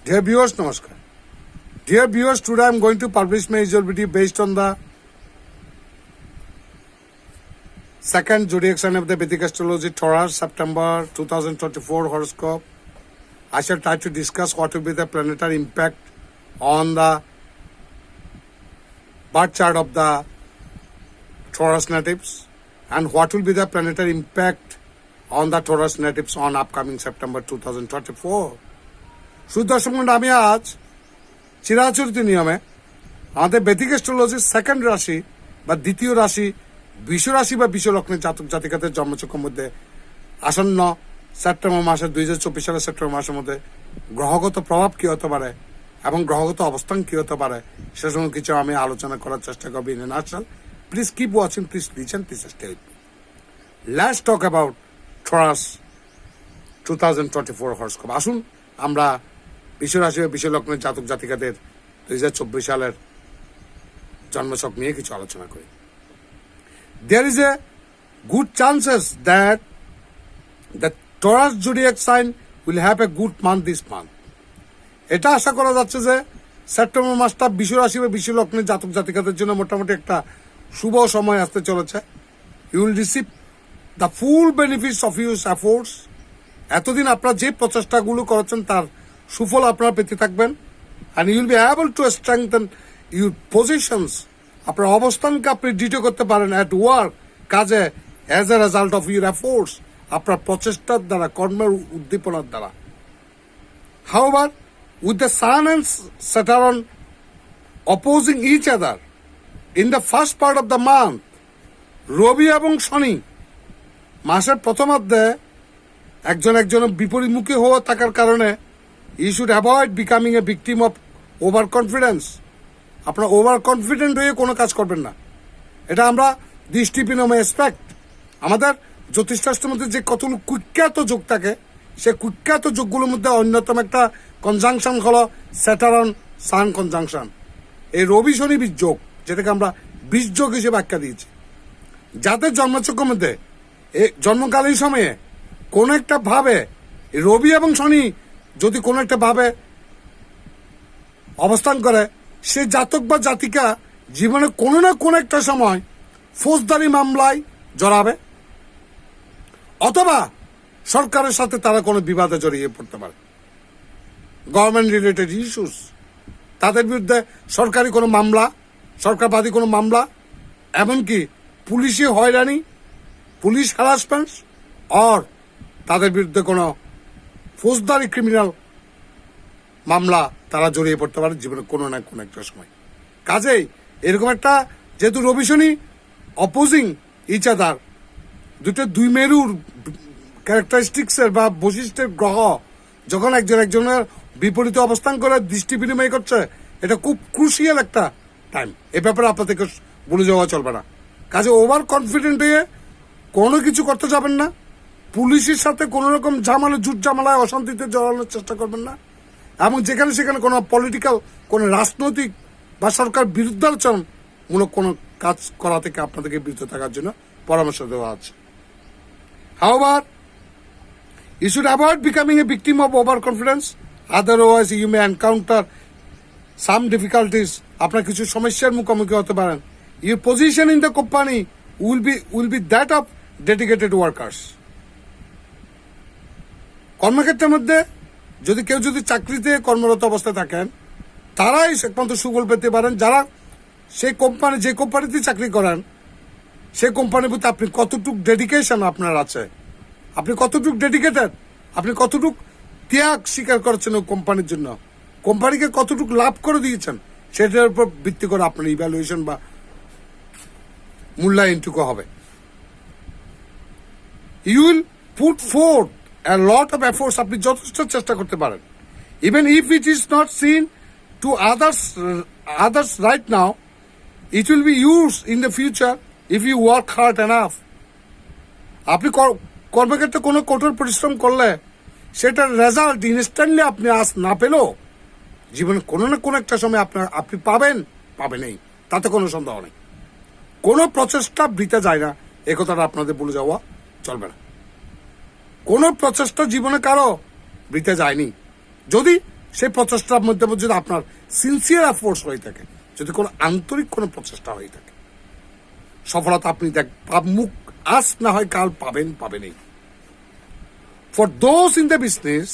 Dear viewers, Namaskar. Dear viewers, today I am going to publish my usual video based on the second zodiac sign of the Vedic astrology, Taurus, September 2024 horoscope. I shall try to discuss what will be the planetary impact on the birth chart of the Taurus natives and what will be the planetary impact on the Taurus natives on upcoming September 2024. সুদর্শক আমি আজ চিরাচরিত নিয়মে আমাদের বেদিক অ্যাস্ট্রোলজির second রাশি বা দ্বিতীয় রাশি বিষ রাশি বা বিষ লগ্নের জাতক জাতিকাদের জন্মচক্রের মধ্যে আসন্ন সেপ্টেম্বর মাসের 2024 সালের সেপ্টেম্বর মাসের মধ্যে গ্রহগত প্রভাব কি হতে পারে এবং গ্রহগত অবস্থান কি হতে পারে সে সময় কিছু আমি আলোচনা করার চেষ্টা করব in nutshell. Please keep watching, please listen, please stay with me. Let's talk about Taurus 2024 horoscope. আসুন আমরা বিষ রাশি বা বিষ লগ্নের জাতক জাতিকাদের 2024 সালের জন্মছক নিয়ে কিছু আলোচনা করি। There is a good chances that the Taurus zodiac sign will have a good month this month. এটা আশা করা যাচ্ছে যে সেপ্টেম্বর মাসটা বিষ রাশি বা বিষ লগ্নের জাতক জাতিকাদের জন্য মোটামুটি একটা শুভ সময় আসতে চলেছে। You will receive the full benefits of your efforts. এতদিন আপনারা যে প্রচেষ্টাগুলো করেছেন তার সুফল আপনারা পেতে থাকবেন and you will be able to strengthen your positions. আপনার অবস্থানকে আপনি দৃঢ় করতে পারেন at work, কাজে, as a result of your efforts, আপনার প্রচেষ্টার দ্বারা, কর্মের উদ্দীপনার দ্বারা। However, with the sun and Saturn opposing each other in the first part of the month, রবি এবং শনি মাসের প্রথমার্ধে একজনের বিপরীতমুখী হওয়া থাকার কারণে you should avoid becoming a victim of over confidence. আপনারা ওভার কনফিডেন্ট হয়ে কোনো কাজ করবেন না। এটা আমরা দৃষ্টিবিনময় এক্সপেক্ট। আমাদের জ্যোতিষশাস্ত্রের মধ্যে যে কতগুলো কুখ্যাত যোগ থাকে সে কুখ্যাত যোগগুলোর মধ্যে অন্যতম একটা কনজাংশন হলো স্যাটারন সান কনজাংশন। এই রবি শনি বীজ যোগ, যেটাকে আমরা বীজ যোগ হিসেবে আখ্যা দিয়েছি। যাদের জন্মচক্রের মধ্যে জন্মকালীন সময়ে কোন একটা ভাবে রবি এবং শনি যদি কোন একটা ভাবে অবস্থান করে, সে জাতক বা জাতিকা জীবনে কোনো না কোনো একটা সময় ফৌজদারি মামলায় জড়াবে অথবা সরকারের সাথে তারা কোনো বিবাদে জড়িয়ে পড়তে পারে। গভর্নমেন্ট রিলেটেড ইস্যুস, তাদের বিরুদ্ধে সরকারি কোনো মামলা, সরকারবাদী কোনো মামলা, এমনকি পুলিশি হয়রানি, পুলিশ হ্যারাসমেন্ট আর তাদের বিরুদ্ধে কোনো ফৌজদারি ক্রিমিনাল মামলা তারা জড়িয়ে পড়তে পারে জীবনে কোনো না কোনো একটা সময়। কাজেই এরকম একটা, যেহেতু রবি শনি অপোজিং ইচ আদার, দুই মেরুর ক্যারেক্টারিস্টিক্সের বা বৈশিষ্ট্যের গ্রহ যখন একজনের বিপরীতে অবস্থান করে দৃষ্টি বিনিময় করছে, এটা খুব ক্রুশিয়াল একটা টাইম। এ ব্যাপারে আপনাদেরকে ভুলে যাওয়া চলবে না। কাজে ওভার কনফিডেন্ট হয়ে কোনো কিছু করতে যাবেন না। পুলিশের সাথে কোনো রকম জুট ঝামেলায় অশান্তিতে জড়ানোর চেষ্টা করবেন না এবং যেখানে সেখানে কোনো পলিটিক্যাল, কোনো রাজনৈতিক বা সরকার বিরুদ্ধাচরণমূলক কোনো কাজ করা থেকে আপনাদেরকে বিরত থাকার জন্য পরামর্শ দেওয়া আছে। However, you should avoid becoming a victim of overconfidence. Otherwise, you may encounter some difficulties. আপনার কিছু সমস্যার মুখোমুখি হতে পারেন। Your position in the company will be that of dedicated workers. কর্মক্ষেত্রের মধ্যে কেউ যদি চাকরিতে কর্মরত অবস্থায় থাকেন, তারাই একমাত্র সুফল পেতে পারেন যারা সেই কোম্পানি, যে কোম্পানিতে চাকরি করেন সেই কোম্পানির প্রতি আপনি কতটুকু ডেডিকেশন আপনার আছে, আপনি কতটুকু ডেডিকেটেড, আপনি কতটুকু ত্যাগ স্বীকার করেছেন ওই কোম্পানির জন্য, কোম্পানিকে কতটুকু লাভ করে দিয়েছেন, সেটার উপর ভিত্তি করে আপনার ইভ্যালুয়েশন বা মূল্যায়নটুকু হবে। You will put forth a lot of efforts, আপনি যথেষ্ট চেষ্টা করতে পারেন। Even if it is not seen to others right now, it will be used in the future if you work hard enough. আপনি কর্মক্ষেত্রে কোনো কঠোর পরিশ্রম করলে সেটার রেজাল্ট ইনস্ট্যান্টলি আপনি আজ না পেলেও জীবনে কোনো না কোনো একটা সময় আপনি পাবেনই, তাতে কোনো সন্দেহ নেই। কোনো প্রচেষ্টা বৃথা যায় না, এ কথাটা আপনাদের বলে যাওয়া চলবে না। কোনো প্রচেষ্টা জীবনে কারো বৃথা যায়নি। যদি সেই প্রচেষ্টার মধ্যে যদি আপনার সিনসিয়ার এফোর্টস হয়ে থাকে, যদি কোনো আন্তরিক কোনো প্রচেষ্টা হয়ে থাকে, সফলতা আপনি মুখ আজ না হয় কাল পাবেনই। For those in the business,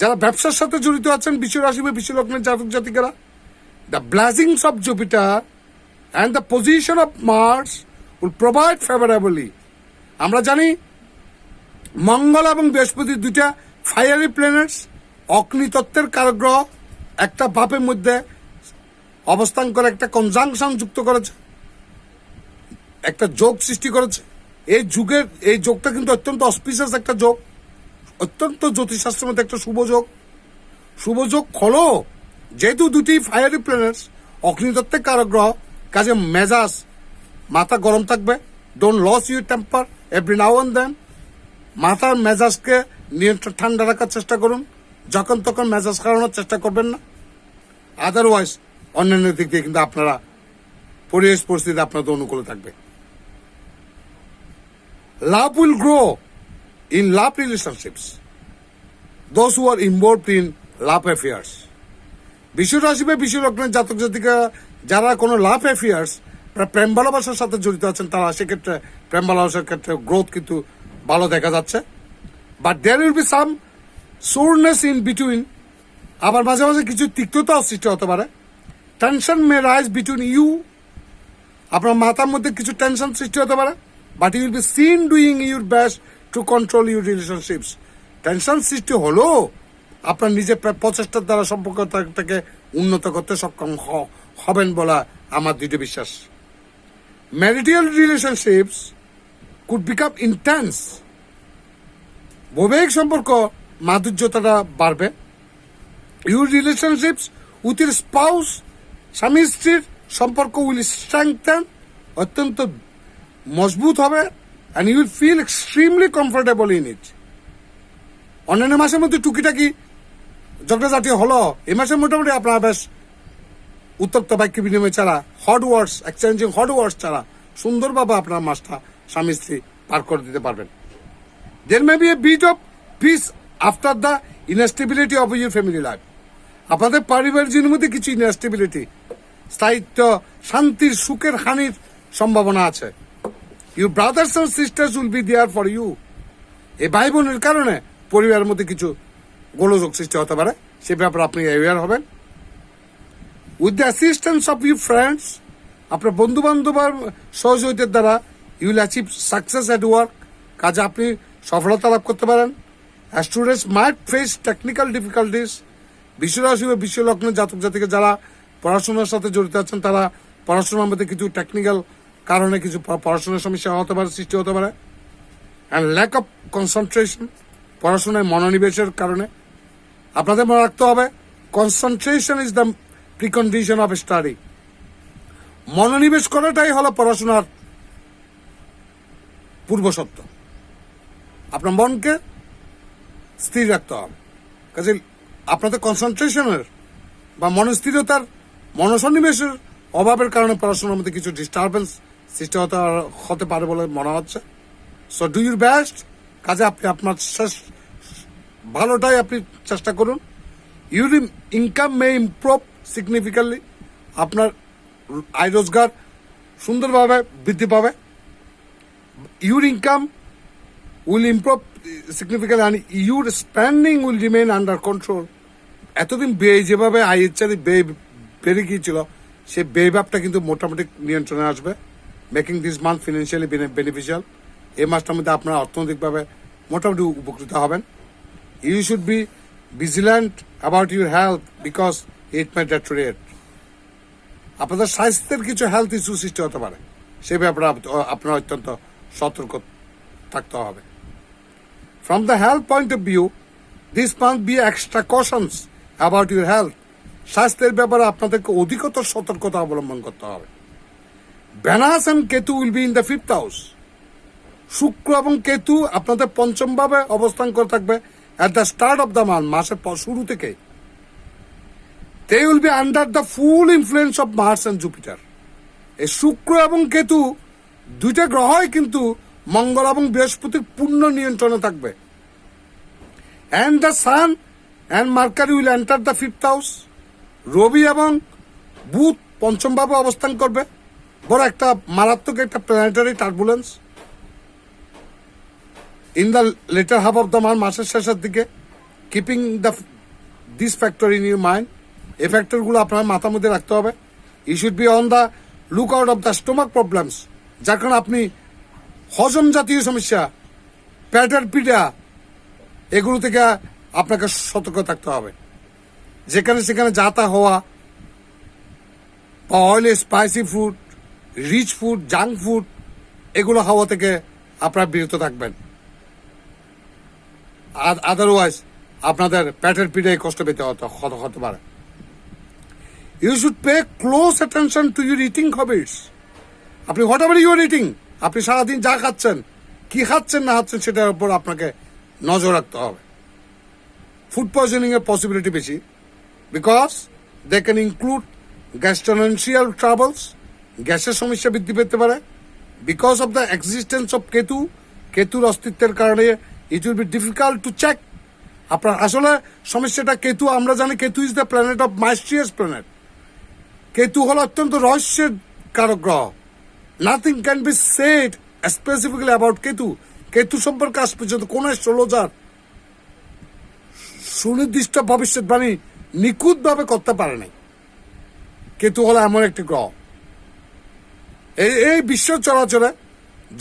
যারা ব্যবসার সাথে জড়িত আছেন, বিশ্ব রাশি বা বিশ্ব লগ্নের জাতক জাতিকারা, the blessings of Jupiter and the position of Mars will provide favourably. আমরা জানি মঙ্গল এবং বৃহস্পতি দুইটা ফায়ারি প্ল্যানেটস, অগ্নিতত্ত্বের কারক গ্রহ, একটা ভাবের মধ্যে অবস্থান করে একটা কনজাংশন যুক্ত করেছে, একটা যোগ সৃষ্টি করেছে। এই যোগটা কিন্তু অত্যন্ত অসপিসিয়াস একটা যোগ, অত্যন্ত জ্যোতিষশাস্ত্রের মধ্যে একটা শুভ যোগ হলো, যেহেতু দুটি ফায়ারি প্ল্যানেটস, অগ্নিতত্ত্বের কারক গ্রহ, কাজে মেজাজ মাথা গরম থাকবে। Don't lose your temper every now and then. মাথার মেজাজকে নিয়ন্ত্রণ ঠান্ডা রাখার চেষ্টা করুন, যখন তখন মেজাজ খাওয়ানোর চেষ্টা করবেন না। আদারওয়াইজ অন্যান্য দিক দিয়ে কিন্তু আপনারা পরিবেশ পরিস্থিতি আপনাদের অনুকূলে থাকবে। লাভ will grow in love relationships, those who R involved in love affairs. বিশ্ব রাশি বা বিশ্ব লগ্নের জাতক জাতিকা যারা কোনো লাভ অ্যাফেয়ার্স, প্রেম ভালোবাসার সাথে জড়িত আছেন, তারা সেক্ষেত্রে প্রেম ভালোবাসার ক্ষেত্রে গ্রোথ কিন্তু ভালো দেখা যাচ্ছে। But there will be some soreness in between, আবার মাঝে মাঝে কিছু তিক্ততাও সৃষ্টি হতে পারে। Tension may rise between you, আপনার মাথার মধ্যে কিছু টেনশন সৃষ্টি হতে পারে। But you will be seen doing your best to control your relationships. Tension সৃষ্টি হলেও আপনার নিজের প্রচেষ্টার দ্বারা সম্পর্কটাকে উন্নত করতে সক্ষম হবেন বলা আমার দৃঢ় বিশ্বাস। Marital relationships could become intense, বৈবাহিক সম্পর্ক মাধুর্যতাটা বাড়বে। Your relationships with your spouse, স্বামী স্ত্রীর সম্পর্ক উইল স্ট্রেংথেন, অত্যন্ত মজবুত হবে। And you will feel extremely comfortable in it. অন্যান্য মাসের মধ্যে টুকিটাকি ঝগড়াঝাটি হলো, এই মাসে মোটামুটি আপনারা বেশ উত্তপ্ত বাক্য বিনিময় ছাড়া, হট ওয়ার্ডস এক্সচেঞ্জিং হট ওয়ার্ডস ছাড়া সুন্দরভাবে আপনার মাসটা স্বামী স্ত্রী পার করে দিতে পারবেন। There may be a bit of peace after the instability of your family life. আপনাদের পারিবারিক জীবনের মধ্যে কিছু ইনস্টেবিলিটি, স্থায়িত্ব, শান্তির সুখের হানির সম্ভাবনা আছে। Your brothers and sisters will be there for you. এই ভাই বোনের কারণে পরিবারের মধ্যে কিছু গোলযোগ সৃষ্টি হতে পারে, সে ব্যাপারে আপনি অ্যাওয়্যার হবেন। With the assistance of your friends, আপনার বন্ধু বান্ধব সহযোগিতার দ্বারা you will achieve success at work, কাজে আপনি সফলতা লাভ করতে পারেন। Students might face technical difficulties, বিশ্ব রাশি বা বিশ্ব লগ্নের জাতক জাতিকে যারা পড়াশোনার সাথে জড়িত আছেন, তারা পড়াশোনার মধ্যে কিছু টেকনিক্যাল কারণে কিছু পড়াশোনার সমস্যা হতে পারে, সৃষ্টি হতে পারে। অ্যান্ড ল্যাক অফ কনসেন্ট্রেশন, পড়াশোনায় মনোনিবেশের কারণে আপনাদের মনে রাখতে হবে, concentration is the precondition of study. মনোনিবেশ করাটাই হলো পড়াশোনার পূর্বশর্ত। আপনার মনকে স্থির রাখতে হবে, কাজে আপনাদের কনসেন্ট্রেশনের বা মনস্থিরতার, মনসন্নিবেশের অভাবের কারণে পড়াশোনার মধ্যে কিছু ডিস্টারবেন্স সৃষ্টি হতে পারে বলে মনে হচ্ছে। সো ডু ইউর বেস্ট, কাজে আপনি আপনার শেষ ভালোটাই আপনি চেষ্টা করুন। Your income May improve significantly, আপনার আয় রোজগার সুন্দরভাবে বৃদ্ধি পাবে। Your income will improve significantly and your spending will remain under control. এতদিন ব্যয় যেভাবে আয়ের চারি ব্যয় বেড়ে গিয়েছিল, সেই ব্যয়ভাবটা কিন্তু মোটামুটি নিয়ন্ত্রণে আসবে। Making this month financially beneficial. এই মাসটার মধ্যে আপনারা অর্থনৈতিকভাবে মোটামুটি উপকৃত হবেন। You should be vigilant about your health because it may deteriorate. আপনাদের স্বাস্থ্যের কিছু হেলথ ইস্যু সৃষ্টি হতে পারে, সে ব্যাপারে আপনার অত্যন্ত সতর্ক থাকতে হবে। From the health point of view, this month be extra cautions about your health. স্বাস্থ্যের ব্যাপারে আপনাদেরকে অধিকতর সতর্কতা অবলম্বন করতে হবে। Venus and Ketu will be in the 5th house. শুক্র এবং কেতু আপনাদের পঞ্চম ভাবে অবস্থান করে থাকবে at the start of the month, মাসের শুরু থেকে। They will be under the full influence of Mars and Jupiter. এই শুক্র এবং কেতু দুইটা গ্রহই কিন্তু মঙ্গল এবং বৃহস্পতির পূর্ণ নিয়ন্ত্রণে থাকবে। And the sun and Mercury will enter the 5th house. রবি এবং বুধ পঞ্চম ভাবে অবস্থান করবে, বড় একটা মারাত্মক একটা planetary turbulence in the latter half of the মাসের শেষের দিকে। Keeping this factor in your mind, এই ফ্যাক্টরগুলো আপনার মাথার মধ্যে রাখতে হবে। You should be on the look out of the stomach problems, যার কারণে আপনি হজম জাতীয় সমস্যা, পেটের পীড়া, এগুলো থেকে আপনাকে সতর্ক থাকতে হবে। যেখানে সেখানে যাতা হওয়া, oily spicy food, rich food, junk food, এগুলো খাওয়া থেকে আপনারা বিরত থাকবেন। আদারওয়াইজ আপনাদের পেটের পিঠে কষ্ট পেতে হতে পারে। You should pay close attention to your eating habits. আপনি হোয়াট এভার ইউর ইটিং, আপনি সারাদিন যা খাচ্ছেন, কি খাচ্ছেন না খাচ্ছেন, সেটার উপর আপনাকে নজর রাখতে হবে। ফুড পয়জনিং এর পসিবিলিটি বেশি, because they can include gastrointestinal troubles, গ্যাসের সমস্যা বৃদ্ধি পেতে পারে। Because of the existence of Ketu, কেতুর অস্তিত্বের কারণে it will be difficult to check. আপনার আসলে সমস্যাটা কেতু, আমরা জানি Ketu is the planet of mysterious planet. Ketu হল অত্যন্ত রহস্যের কারক গ্রহ। Nothing can be said specifically about Ketu. Ketu সম্পর্কে আজ পর্যন্ত কোন অ্যাস্ট্রোলজার সুনির্দিষ্ট ভবিষ্যৎবাণী নিখুঁতভাবে করতে পারে নাই। কেতু হলো এমন একটি গ্রহ, এই বিশ্ব চলাচলে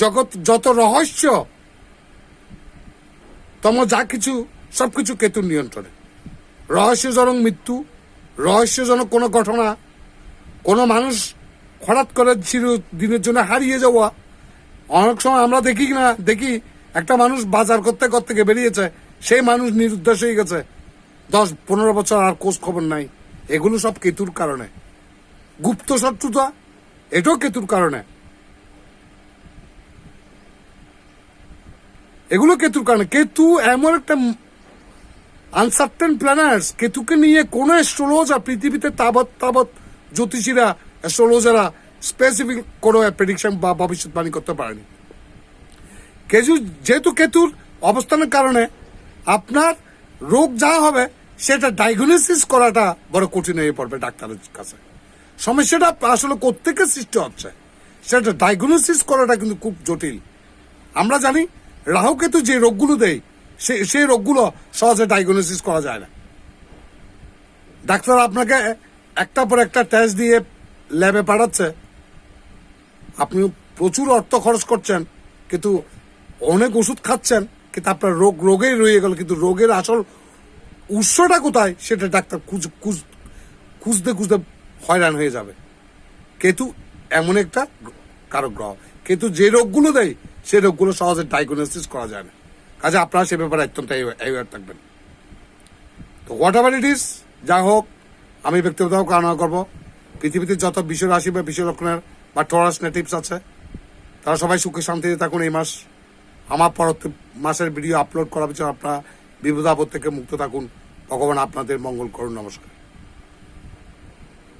জগৎ যত রহস্য তম যা কিছু সবকিছু কেতুর নিয়ন্ত্রণে। রহস্যজনক মৃত্যু, রহস্যজনক কোনো ঘটনা, কোনো মানুষ হঠাৎ করে চিরদিনের জন্য হারিয়ে যাওয়া। অনেক সময় আমরা দেখি একটা মানুষ বাজার করতে করতে গিয়ে বেরিয়েছে, সেই মানুষ নিরুদ্দেশ হয়ে গেছে, 10-15 বছর আর খোঁজ খবর নাই। এগুলো সব কেতুর কারণে। গুপ্ত শত্রুতা, এটাও কেতুর কারণে। এগুলো কেতুর কারণে। কেতু এমন একটা আনসার্টেন প্ল্যানেটস, কেতুকে নিয়ে কোন অ্যাস্ট্রোলজার পৃথিবীতে তাবৎ জ্যোতিষীরা, অ্যাস্ট্রোলজাররা স্পেসিফিক কোনো প্রেডিকশন বা ভবিষ্যৎবাণী করতে পারেনি। যেহেতু কেতুর অবস্থানের কারণে আপনার রোগ যা হবে সেটা ডায়াগনোসিস করাটা বড় কঠিন হয়ে পড়বে ডাক্তারের কাছে। সমস্যাটা আসলে কোত্থেকে সৃষ্টি হচ্ছে সেটা ডায়াগনোসিস করাটা কিন্তু খুব জটিল। আমরা জানি রাহু কেতু যে রোগগুলো দেয় সেই রোগগুলো সহজে ডায়াগনোসিস করা যায় না। ডাক্তার আপনাকে একটা পর একটা টেস্ট দিয়ে ল্যাবে পাঠাচ্ছে, আপনি প্রচুর অর্থ খরচ করছেন, কিন্তু অনেক ওষুধ খাচ্ছেন, কিন্তু আপনার রোগেই রয়ে গেল, কিন্তু রোগের আসল উৎসটা কোথায় সেটা ডাক্তার খুঁজতে হয়রান হয়ে যাবে। কেতু এমন একটা কারক গ্রহ, কেতু যে রোগগুলো দেয় সেই রোগগুলো সহজে ডায়াগনোসিস করা যায় না। কাজে আপনারা সে ব্যাপারে অত্যন্ত অ্যাওয়্যার থাকবেন। তো হোয়াট এভার ইট ইজ, যা হোক, আমি ব্যক্তিগতভাবে কামনা করবো পৃথিবীতে যত বিশ্ব রাশি বা বিশ্ব লক্ষণের বা টরাস নেটিভস আছে তারা সবাই সুখে শান্তিতে থাকুন। এই মাস আমার পরবর্তী মাসের ভিডিও আপলোড করার পিছনে আপনারা বিপদ আপদ থেকে মুক্ত থাকুন। ভগবান আপনাদের মঙ্গল করুন। নমস্কার।